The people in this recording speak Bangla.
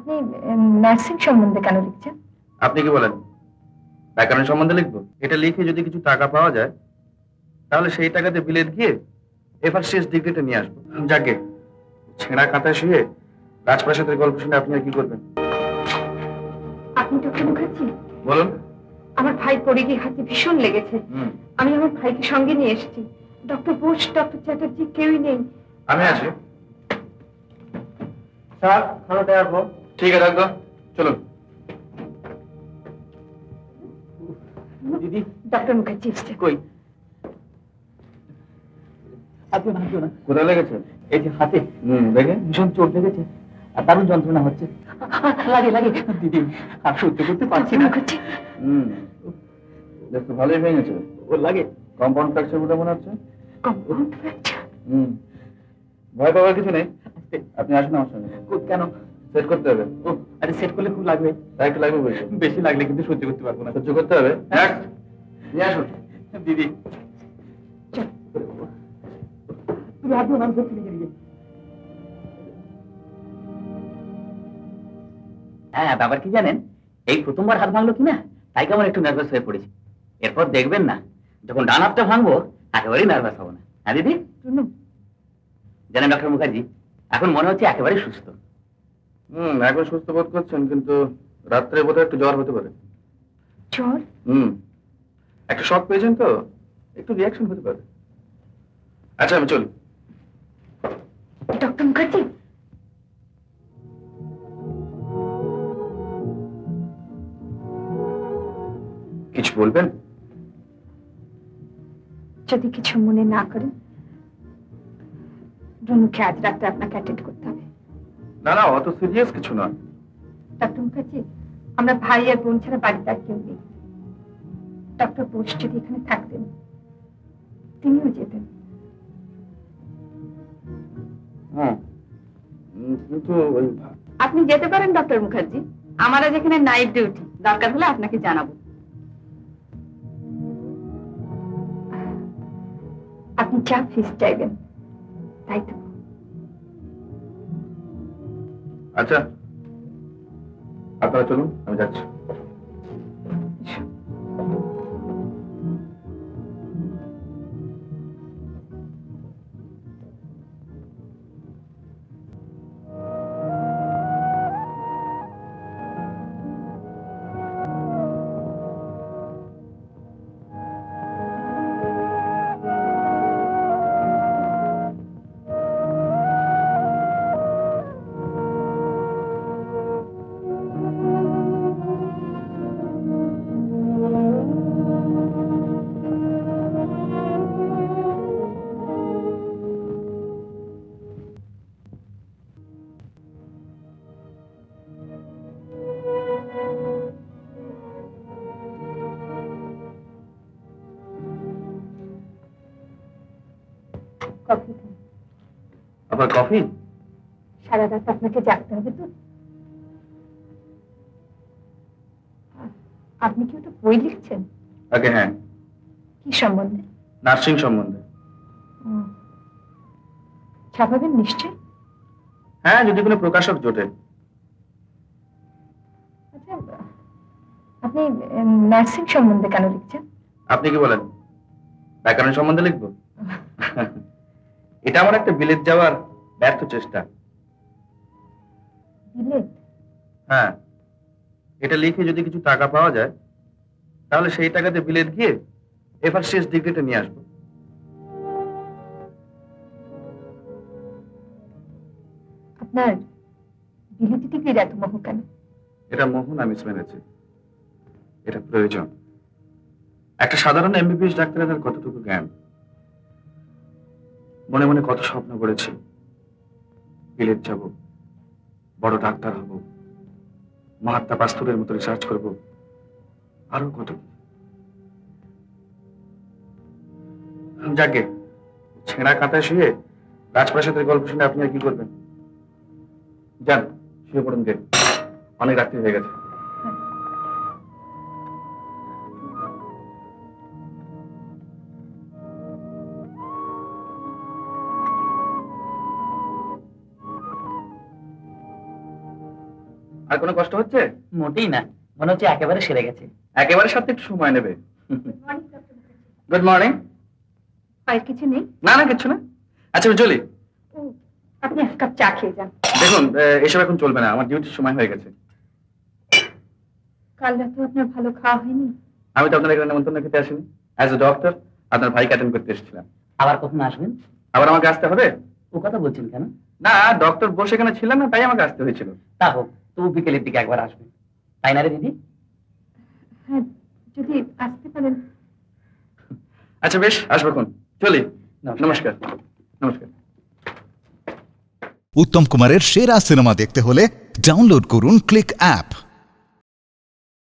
আপনি নার্সিং সম্বন্ধে কেন লিখছেন? আপনি কি বলেন ব্যাকরণ সম্বন্ধে লিখবো? এটা লিখে যদি কিছু টাকা পাওয়া যায় তাহলে সেই টাকাতে বিলেত গিয়ে এবার শেষ ডিগ্রিটা নিয়ে আসবো। যাকে ছেঁড়া কাঁটায় শুয়ে রাজপ্রাসাদের গল্প শুনে আপনি আর কি করবেন? আপনি ডক্টর মুখার্জি, বলুন। আমার ভাই পড়ে গিয়ে হাতে ভীষণ লেগেছে। আমি আমার ভাইকে সঙ্গে নিয়ে এসেছি। ডক্টর বোস, ডক্টর চ্যাটার্জি কেউই নেই। আমি আছি স্যার, খানাটা আসবো। ঠিক আছে ডাক্তার, চলুন। দিদি, ডক্টর মুখার্জি এসছে। কই? আপনি ভাবছো না? কোথায় লেগেছে? এই যে হাতে দেখে ভীষণ চোট লেগেছে আর দারুণ যন্ত্রণা হচ্ছে। লাগে লাগে দিদি, আর সহ্য করতে পারছি না। মুখার্জি, বেশ তো ভালোই ভেঙেছে। ওর লাগে কম্পাউন্ড ফ্র্যাকচার বলে মনে হচ্ছে। Compound fracture? ভয় পাওয়ার কিছু নেই, আপনি আসুন আমার সঙ্গে। কেন? সেট করতে হবে। ও আরে, সেট করলে খুব লাগবে। তাই একটু লাগবে বলছি। বেশি লাগলে কিন্তু সহ্য করতে পারবো না। সহ্য করতে হবে। নিয়ে আসুন দিদি, তুমি হাত দিও না, আমি করছি নিজে নিজে। হ্যাঁ, ব্যাপার কি জানেন, এই প্রথমবার হাত ভাঙলো কিনা তাই কেমন একটু নার্ভাস হয়ে পড়েছি। এরপর দেখবেন না, যখন ডান হাতটা ভাঙবো একেবারেই নার্ভাস হবো না। হ্যাঁ দিদি? জানেন ডক্টর মুখার্জি, এখন মনে হচ্ছে একেবারে সুস্থ। এখন সুস্থ বোধ করছেন, কিন্তু রাত্রে বোধহয় একটু জ্বর হতে পারে। জ্বর? একটা শক পেয়েছেন তো, একটু রিয়াকশন হতে পারে। আচ্ছা আমি চলি। ডক্টর মুখার্জি, কিছু বলবেন? যদি কিছু মনে না করেন, রুনুকে আজ রাতে আপনাকে অ্যাটেন্ড করতে হবে। না না, অত সিরিয়াস কিছু না। ডক্টর মুখার্জি, আমরা ভাই আর বোন ছাড়া বাড়িতে আর কেউ নেই। ডক্টর বোস যদি এখানে থাকতেন, তিনিও যেতেন। কিন্তু আপনি যেতে পারেন ডক্টর মুখার্জি, আমার আজ এখানে নাইট ডিউটি, দরকার হলে আপনাকে জানাবো। আপনি চা ফিস চাইবেন, তাই তো? আচ্ছা, আপনারা চলুন, আমি যাচ্ছি। কফি খান। আপনার কফি? সারা রাত আপনাকে জাগতে হবে তো। আপনি কি ওটা বই লিখছেন? আগে হ্যাঁ। কি সম্বন্ধে? নার্সিং সম্বন্ধে। ছাপাবেন নিশ্চয়? হ্যাঁ, যদি কোনো প্রকাশক জোটে। আচ্ছা, আপনি নার্সিং সম্বন্ধে কেন লিখছেন? আপনি কি বলেন ব্যাকরণ সম্বন্ধে লিখবো? এটা আমার একটা বিলেত যাওয়ার ব্যর্থ চেষ্টা। বিলেত? হ্যাঁ, এটা লিখে যদি কিছু টাকা পাওয়া যায় তাহলে সেই টাকাতে বিলেত গিয়ে এবার শেষ ডিগ্রিটা নিয়ে আসবো। আপনার বিলেতি ডিগ্রির এত মোহ কেন? এটা মোহ না মিস মেনেছি, এটা প্রয়োজন। একটা সাধারণ এমবিবিএস ডাক্তারের আর কতটুকু জ্ঞান। মনে মনে কত স্বপ্ন করেছি, বিলেত যাব, বড় ডাক্তার হব, মহাত্মা পাস্তুরের মতো রিসার্চ করব, আরো কত। যাকে ছেঁড়া কাঁটায় শুয়ে রাজপ্রাসাদের গল্প শুনে আপনি আর কি করবেন? যান, শুয়ে পড়ুন, গে, অনেক রাত্রি হয়ে গেছে। আর কোনো কষ্ট হচ্ছে? মোটেই না, মনে হচ্ছে একেবারে সেরে গেছে। একেবারে সাথে একটু সময় নেবে। Good morning. আর কিছু নেই? না না, কিচ্ছু না। আচ্ছা আমি চলি। ও, আপনি এক কাপ চা খেয়ে যান। দেখুন, এসব এখন চলবে না, আমার ডিউটির সময় হয়ে গেছে। কাল রাতে আপনার ভালো খাওয়া হয়নি? আমি তো আপনার এখানে নেমন্তন্ন খেতে আসিনি। অ্যাজ এ ডক্টর আপনার ভাইকে অ্যাটেন্ড করতে এসেছিলাম। আবার কখন আসবেন? আবার আমাকে আসতে হবে? ও কথা বলছেন কেন? না, ডক্টর বসে এখানে ছিলেন না, তাই আমাকে আসতে হয়েছিল। তা হোক, তবু বিকেলের দিকে একবার আসবেন, তাই না রে দিদি? হ্যাঁ, যদি আসতে পারেন। আচ্ছা বেশ, আসবে কোন। চলি। নমস্কার। নমস্কার। নমস্কার। উত্তম কুমারের সেরা সিনেমা দেখতে হলে ডাউনলোড করুন ক্লিক অ্যাপ।